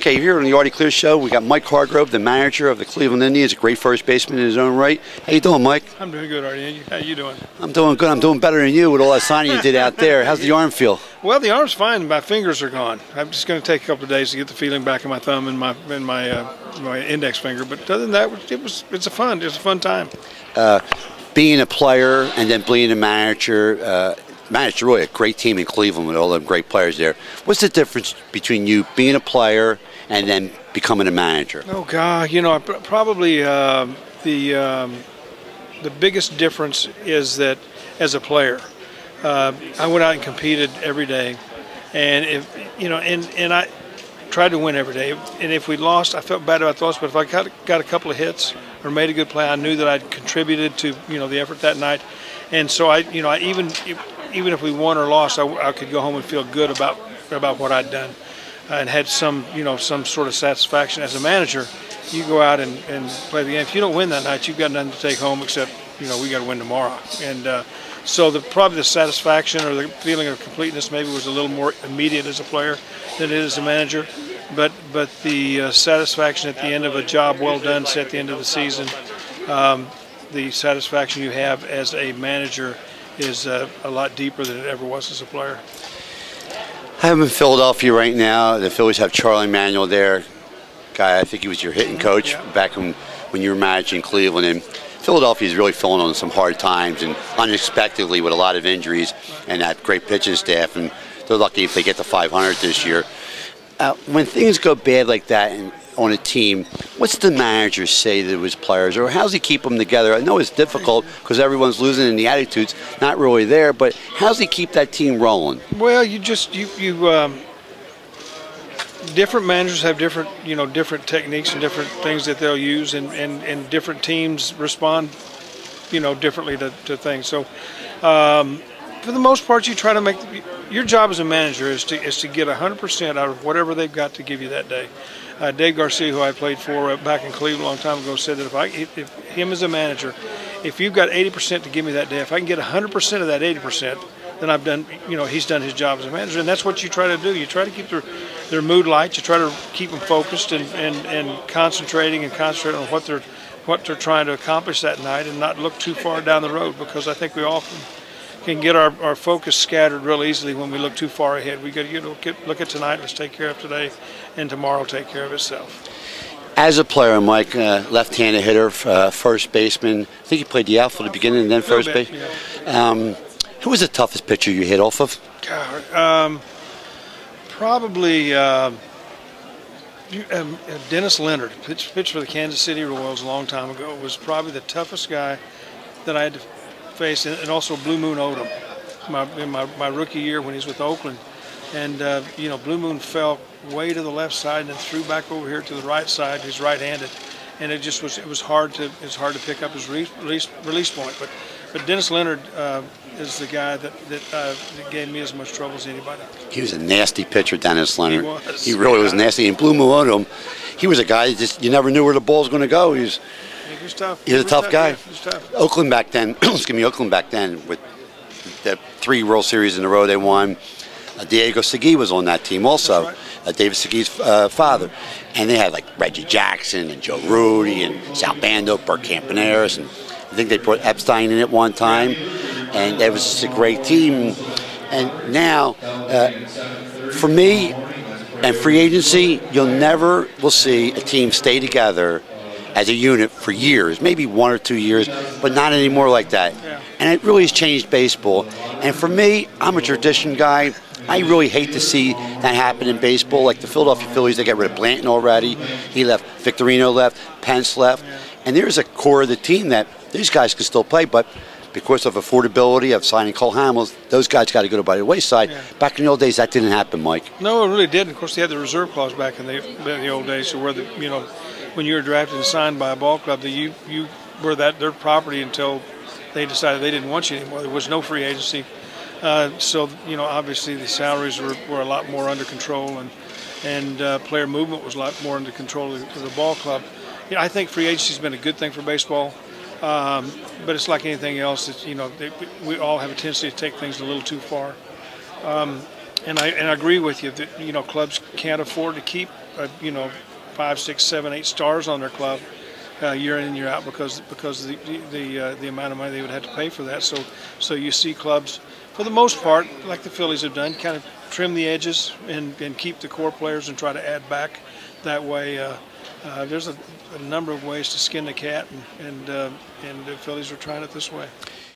Okay, here on the Artie Clear Show, we got Mike Hargrove, the manager of the Cleveland Indians, a great first baseman in his own right. How you doing, Mike? I'm doing good, Artie. How you doing? I'm doing good. I'm doing better than you with all that signing you did out there. How's the arm feel? Well, the arm's fine. My fingers are gone. I'm just going to take a couple of days to get the feeling back in my thumb and my index finger. But other than that, it's a fun time. Being a player and then being a manager. Managed really a great team in Cleveland with all them great players there. What's the difference between you being a player and then becoming a manager? Oh God, probably the biggest difference is that as a player, I went out and competed every day, and and I tried to win every day. And if we lost, I felt bad about the loss. But if I got a couple of hits or made a good play, I knew that I'd contributed to the effort that night. And so I even if we won or lost, I could go home and feel good about what I'd done, and had some sort of satisfaction. As a manager, you go out and play the game. If you don't win that night, you've got nothing to take home except we got to win tomorrow. And so probably the satisfaction or the feeling of completeness maybe was a little more immediate as a player than it is as a manager. But the satisfaction at the end of a job well done, say at the end of the season, the satisfaction you have as a manager is a lot deeper than it ever was as a player. I'm in Philadelphia right now. The Phillies have Charlie Manuel there. Guy, I think he was your hitting coach back when you were managing Cleveland. And Philadelphia is really filling on some hard times and unexpectedly with a lot of injuries and that great pitching staff. And they're lucky if they get to 500 this year. When things go bad like that on a team, what's the manager say to his players, or how's he keep them together? I know it's difficult because everyone's losing and the attitude's not really there, but how's he keep that team rolling? Well, different managers have different techniques and different things that they'll use, and different teams respond differently to things. So for the most part, you try to make your job as a manager is to get 100% out of whatever they've got to give you that day. Dave Garcia, who I played for back in Cleveland a long time ago, said that if him as a manager, if you've got 80% to give me that day, if I can get 100% of that 80%, then I've done, he's done his job as a manager. And that's what you try to do. You try to keep their mood light. You try to keep them focused and concentrating on what they're trying to accomplish that night, and not look too far down the road, because I think we often can get our focus scattered real easily when we look too far ahead. We got to look at tonight, let's take care of today, and tomorrow will take care of itself. As a player, Mike, left-handed hitter, first baseman, I think you played the outfield at the beginning and then first base. Yeah. Who was the toughest pitcher you hit off of? God, probably Dennis Leonard, pitched for the Kansas City Royals a long time ago. Was probably the toughest guy that I had to face, and also Blue Moon Odom in my rookie year when he was with Oakland. And Blue Moon fell way to the left side and then threw back over here to the right side. He's right-handed, and it was hard to pick up his release point. But Dennis Leonard is the guy that gave me as much trouble as anybody. He was a nasty pitcher, Dennis Leonard. He was. He really was nasty. And Blue Moon Odom, he was a guy you never knew where the ball was going to go. He was tough. He was a tough guy. Yeah, he was tough. Oakland back then, Oakland back then, with the 3 World Series in a row they won. Diego Segui was on that team also. That's right. David Segui's father. And they had like Reggie Jackson and Joe Rudy and Sal Bando, Bert Campaneris, and I think they brought Epstein in at one time. And it was just a great team. And now, for me and free agency, will see a team stay together as a unit for years, maybe 1 or 2 years, but not anymore like that. Yeah. And it really has changed baseball. And for me, I'm a tradition guy. I really hate to see that happen in baseball. Like the Philadelphia Phillies, they got rid of Blanton already. He left. Victorino left. Pence left. Yeah. And there's a core of the team that these guys can still play, but because of affordability of signing Cole Hamels, those guys got to go by the wayside. Yeah. Back in the old days, that didn't happen, Mike. No, it really didn't. Of course, they had the reserve clause back in the old days, so where when you were drafted and signed by a ball club, that you were their property until they decided they didn't want you anymore. There was no free agency, so obviously the salaries were a lot more under control, and player movement was a lot more under control of the ball club. I think free agency has been a good thing for baseball. But it's like anything else. We all have a tendency to take things a little too far. I agree with you that clubs can't afford to keep 5, 6, 7, 8 stars on their club year in and year out because the amount of money they would have to pay for that. So you see clubs, for the most part, like the Phillies have done, kind of trim the edges and keep the core players and try to add back that way. There's a number of ways to skin the cat, and the Phillies are trying it this way.